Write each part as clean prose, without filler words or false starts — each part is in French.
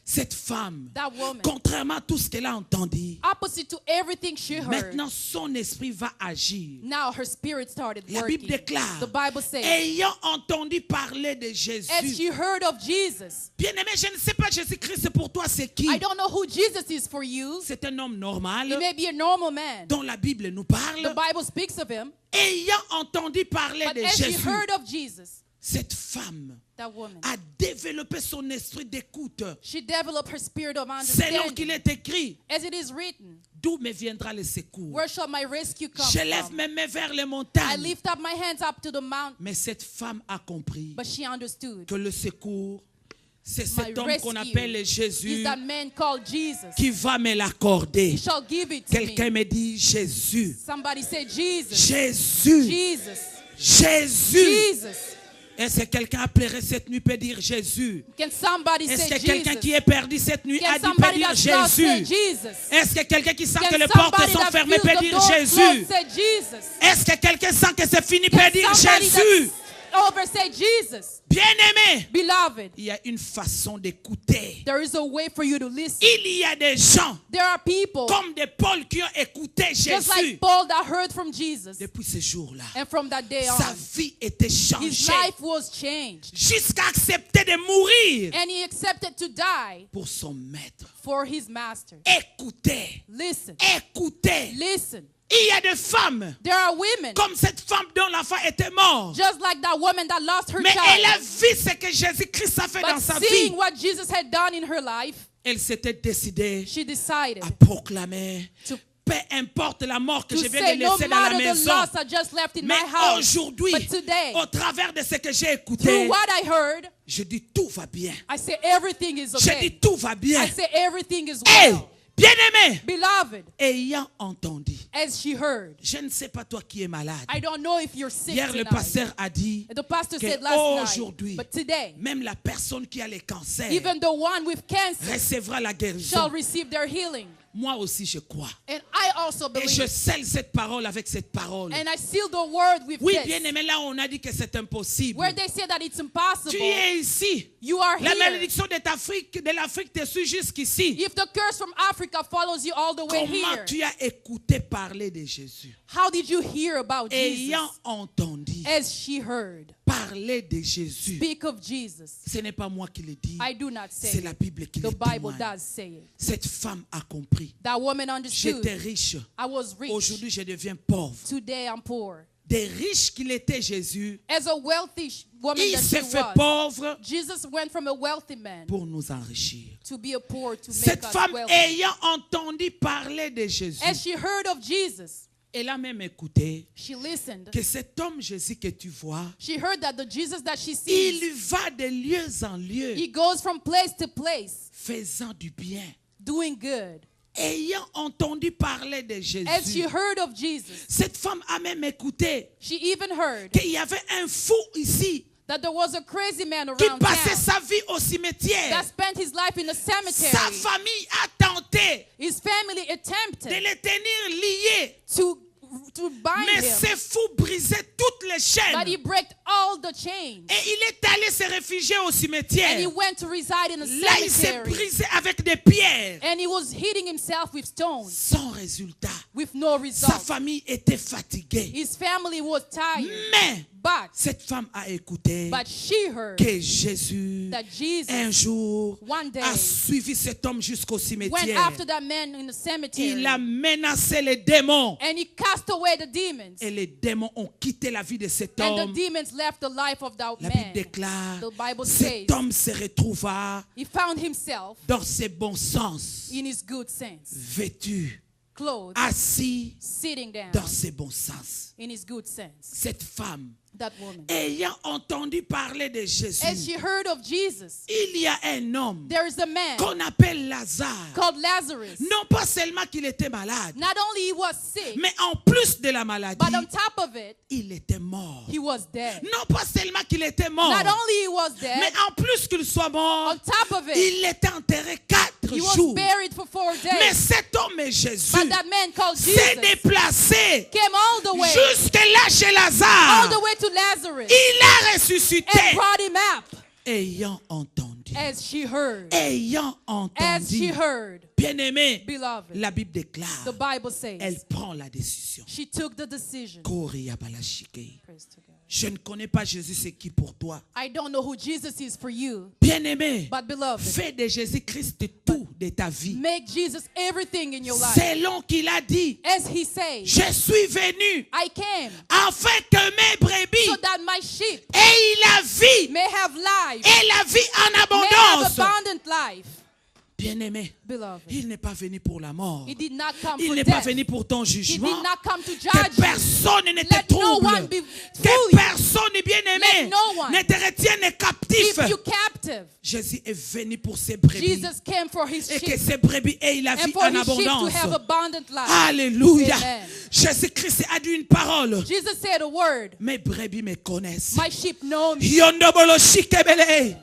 Cette femme, that woman, contrairement à tout ce qu'elle a entendu, opposite to everything she heard, maintenant son esprit va agir. now her spirit started La Bible working. déclare, The Bible says, ayant entendu parler de as Jésus. she heard of Jesus. Bien-aimé, je ne sais pas Jésus-Christ pour toi c'est qui. I don't know who Jesus is for you. C'est un homme normal He may be a normal man. dont la Bible nous The parle. Bible speaks of him. Ayant entendu parler But de as she Jésus, heard of Jesus, cette femme that woman, a développé son esprit d'écoute. she developed her spirit of Selon qu'il understanding. est écrit, As it is written, d'où me viendra le secours? where shall my rescue come Je lève from? mes mains vers les I montagnes. lift up my hands up to the mountain. Mais cette femme a compris But she understood. que le secours, c'est My cet homme qu'on rescue appelle is Jésus that man called Jesus. qui va me l'accorder. He shall give it to Quelqu'un me. me dit Jésus. Somebody say Jesus. Jésus. Jesus. Jésus. Jesus. Est-ce que quelqu'un a pleuré cette nuit peut dire Jésus? Can somebody Est-ce say que quelqu'un Jesus? qui est perdu cette nuit Can a dit peut somebody dire that's lost say Jésus? Jesus? Est-ce que quelqu'un qui sent Can que les portes somebody sont that fermées feels peut the dire door Jésus? closed say Jesus? Est-ce que quelqu'un sent que c'est fini peut Can dire somebody Jésus? that's over say Jesus? Bien-aimé, Beloved, il y a une façon d'écouter. there is a way for you to listen. Il y a des gens There are people comme des Paul qui ont écouté just Jésus. like Paul that heard from Jesus. Depuis ce jour-là, And from that day sa on, vie était his changée life was changed. jusqu'à accepter de mourir And he accepted to die pour son maître. for his master. Écoutez, Listen. écoutez. Listen. Il y a des femmes There are women comme cette femme dont l'enfant était mort. just like that woman that lost her Mais elle a child. vu ce que Jésus-Christ a fait dans But sa vie. seeing what Jesus had done in her life, Elle s'était décidée she decided à proclamer, to peu importe la mort que to je viens say, de no laisser dans la matter the maison. loss I just left in Mais my house, aujourd'hui, but today, au travers de ce que j'ai through écouté, what I heard, je dis tout va bien. I say everything is Je okay. dis tout va bien. I say everything is Hey, well. bien-aimé, Beloved, ayant entendu, as she heard, je ne sais pas toi qui es malade. I don't know if you're sick Hier, le tonight. pasteur a dit The pastor que said last night, aujourd'hui, but today, même la personne qui a le cancer even the one with cancer recevra la shall guérison. receive their healing. Moi aussi, je crois. And I also Et je believe. scelle cette parole avec cette parole. And I seal the word with Oui, this. bien-aimé, là, on a dit que c'est impossible. Where they say that it's impossible, Tu es ici. you are La here. malédiction de l'Afrique te suit jusqu'ici. If the curse from Africa follows you all the way Comment here, tu as écouté parler de Jésus? how did you hear about Jesus? Ayant entendu As she heard, parler de Jésus. speak of Jesus. Ce n'est pas moi qui le dis. I do not say C'est la it. Bible qui The le Bible témoigne. does say it. Cette femme a compris. That woman understood. J'étais riche. I was rich. Aujourd'hui, je deviens pauvre. Today I'm poor. Des riches qu'il était Jésus, As a wealthy woman il that s'est she fait was, pauvre Jesus went from a wealthy man pour nous enrichir. to be a poor to make Cette us femme wealthy. ayant entendu parler de Jésus, As she heard of Jesus, elle a même écouté she listened. que cet homme Jésus que tu vois, She heard that the Jesus that she sees, il va de lieu en lieu, he goes from place to place, faisant du bien. doing good. Ayant entendu parler de As she Jésus, heard of Jesus, cette femme a même écouté she even heard qu'il y avait un fou ici that there was a crazy man qui around passait town sa vie au cimetière. that spent his life in a Sa cemetery. famille a tenté His family de attempted le tenir lié, to bind mais him, ce fou brisait toutes les but he chaînes. broke all the chains. Et il est allé se réfugier au And he cimetière. went to reside in a Là, il s'est cemetery. brisé avec des pierres. And he was hitting himself with stones Sans résultat. with no Sa result. famille était fatiguée. His family was tired. Mais But cette femme a écouté she heard que Jésus, that Jesus un jour, one day a suivi cet homme jusqu'au went cimetière. after that man in the cemetery. Il a menacé les démons. And he cast away the demons. Et les démons ont quitté la vie de cet And the homme. demons left the life of that La Bible man. déclare, The Bible says cet homme se retrouva he found himself dans ses bons sens, in his good sense, vêtu, clothed, assis sitting down dans ses bons sens. in his good sense. Cette femme, That woman. ayant entendu parler de As Jésus, she heard of Jesus, il y a un homme there is a man qu'on appelle Lazare. called Lazarus. Non pas seulement qu'il était malade, Not only he was sick, mais en plus de la maladie, but on top of it, il était mort. he was dead. Non pas seulement qu'il était mort, Not only he was mais dead, en plus qu'il soit mort, on top of it, il était enterré 4 he was jours. buried for 4 Mais days. cet homme est Jésus. But that man called S'est Jesus déplacé came all the way, jusque là chez all Lazare. the way to Lazarus Il a ressuscité. and brought him up. Ayant entendu as she heard. ayant As she entendu. heard, Bien-aimé, beloved, la Bible déclare, the Bible says, elle prend la décision. she took the decision. Koriabalashike. Praise to God. Je ne connais pas Jésus, c'est qui pour toi. I don't know who Jesus is for you, Bien-aimé, but beloved, fais de Jésus-Christ tout de ta vie. make Jesus everything in your life. Selon qu'il a dit, As he says, je suis venu I came afin que mes brebis so that my sheep aient la vie may have life, et la vie en may have abondance. abundant life. Bien-aimé, Beloved, il n'est pas venu pour la mort. he did not come Il for n'est pas death. venu pour ton He jugement. did not come to Que judge you. personne ne te Let no trouble. one be Que fool you. personne, bien-aimé, Let no one ne te retienne captif. Keep you captive. Jésus est venu pour ses brebis. Jesus came for his Et que sheep, ses brebis aient la and vie for en his sheep to abondance. have abundant life. Alléluia. Amen. Jésus-Christ a dit une parole. Jesus said a word. Mes brebis me connaissent. My sheep know me. Yondobolo shikebele.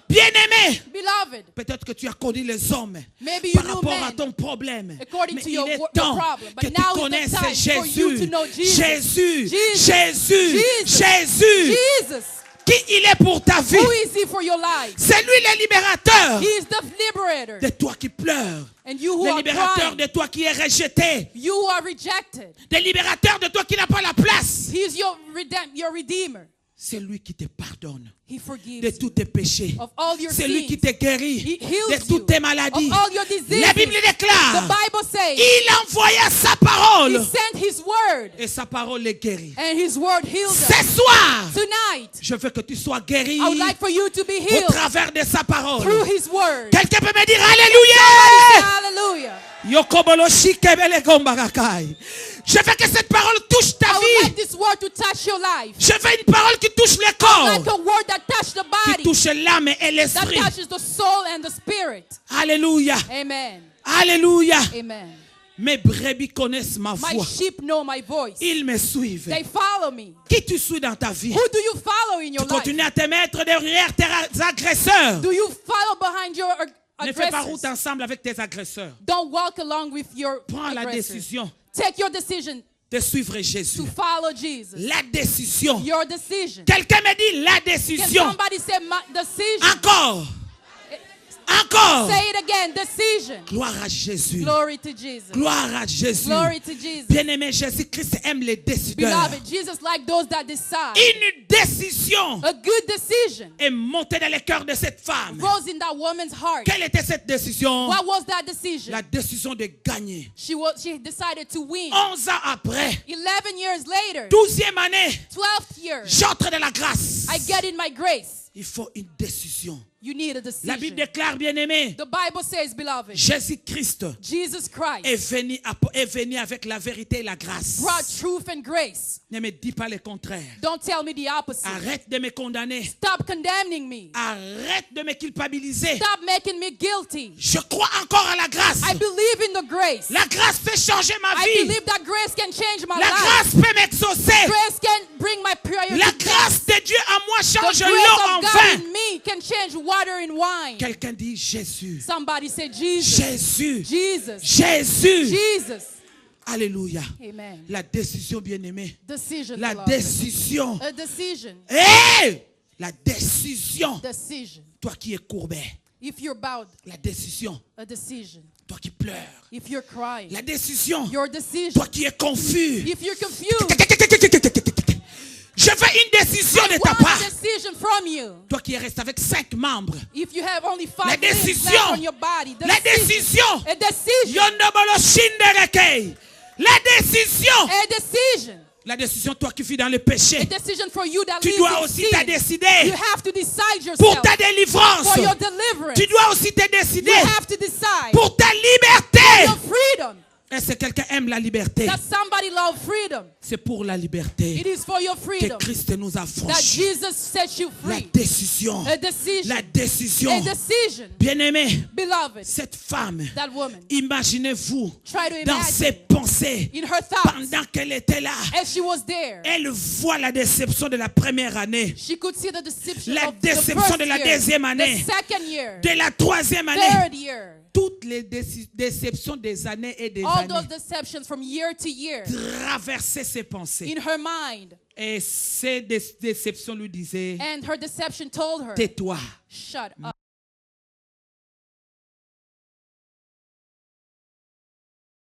Bien-aimé, Beloved, peut-être que tu as connu les hommes maybe you par knew rapport à men ton problème. according Mais to il your est your temps problem. que But tu now is the connaisses time for you Jésus. to know Jesus. Jésus. Jesus. Jésus. Jesus. Jésus. Jesus, Qui il est pour ta vie. who is he for your life? C'est lui le libérateur He is the liberator. de toi qui pleures. And you who Le are libérateur crying, de toi qui est rejeté. you who are rejected. Le libérateur de toi qui n'a pas la place. He is your redeemer. C'est lui qui te pardonne He forgives de tous you tes péchés. of all your C'est lui sins. qui te guérit He de heals toutes you tes maladies. of all your diseases. La Bible The déclare, Bible says il envoya sa he parole sent his word, et sa parole les guérit. and his word healed Ce us. soir, Tonight, je veux que tu sois guéri I would like for you to be au healed travers de sa parole. through his word. Quelqu'un peut me dire Alléluia. Hallelujah. Yokobolo shikebele gombarakai. Je veux que cette parole touche ta I would vie. like this word to touch your life. Je veux une parole qui touche le Like corps, a word that touches the qui body, touche l'âme et that l'esprit. touches the soul and the spirit. Alléluia. Amen. Alléluia. Amen. Mes brebis connaissent ma My voix. sheep know my voice. Ils me suivent. They follow me. Qui tu suis dans ta vie? Who do you follow in Tu your life? continues à te mettre derrière tes agresseurs. Do you follow behind your Ne fais pas aggressors? route ensemble avec tes agresseurs. Don't walk along with your Prends la aggressors. décision Take your decision de suivre to Jésus. follow Jesus. La décision. Your decision. Quelqu'un me dit la Can décision. somebody say my decision? Encore. Encore. Say it again. Decision. Gloire à Jésus. Glory to Jesus. Gloire à Jésus. Glory to Jesus. Bien-aimé, Jésus-Christ aime les décideurs. Beloved, Jesus like those that decide. Une décision A good decision est montée dans le cœur de cette femme. rose in that woman's heart. Quelle était cette décision? What was that decision? La décision de gagner. She decided to win. 11 ans après, 11 years later, 12e année, 12th year, j'entre dans la grâce. I get in my grace. Il faut une décision. You need a La Bible decision. déclare, bien-aimé, The Bible says, beloved, Jésus-Christ Jesus Christ est venu avec la vérité et la grâce. brought truth and grace. Ne me dis pas le contraire. Don't tell me the opposite. Arrête de me condamner. Stop condemning me. Arrête de me culpabiliser. Stop making me guilty. Je crois encore à la grâce. I believe in the grace. La grâce peut changer ma I vie. believe that grace can change my La life. grâce peut m'exaucer. Grace can bring my prayer La to grâce pass. de Dieu en moi The change grace l'eau en of God vin. in me can change water in wine. Quelqu'un dit Jésus. Somebody say Jesus. Jésus. Jesus. Jésus. Jesus. Alléluia. Amen. La décision, bien-aimée. Decision. La beloved. décision. A decision. Hey! La décision. Decision. Toi qui es courbé. If you're bowed, La décision. a decision. Toi qui pleures. If you're crying, La décision. your decision. Toi qui es confus. If you're confused, Je veux une décision de I ta want part. a decision from you. Toi qui restes avec 5 membres. If you have only La 5 limbs décision. left on your body, La décision. a decision. Yondobolo shinderekei. La décision. A decision. La décision, toi qui vis dans le péché. A decision for you that Tu lives dois in aussi te sin. décider You have to decide pour yourself ta délivrance. for your deliverance. Tu dois aussi te décider You have to decide pour ta liberté. your freedom. Est-ce que quelqu'un aime la liberté? That somebody love freedom. C'est pour la liberté It is for your que freedom Christ nous a that franchi. Jesus set you La free. décision. A decision. La décision. A decision. Bien-aimé, Beloved, cette femme, that woman, imaginez-vous try to dans ses imagine pensées in her thoughts pendant qu'elle était là. as she was there. Elle voit la déception de la première année, She could see the deception la of the déception first de la year, deuxième année, the second year, de la troisième année, third year. toutes les déceptions des années et des All those années deceptions from year to year traversaient ses pensées. in her mind. Et ces déceptions lui disaient, And her deception told her, tais-toi. shut up.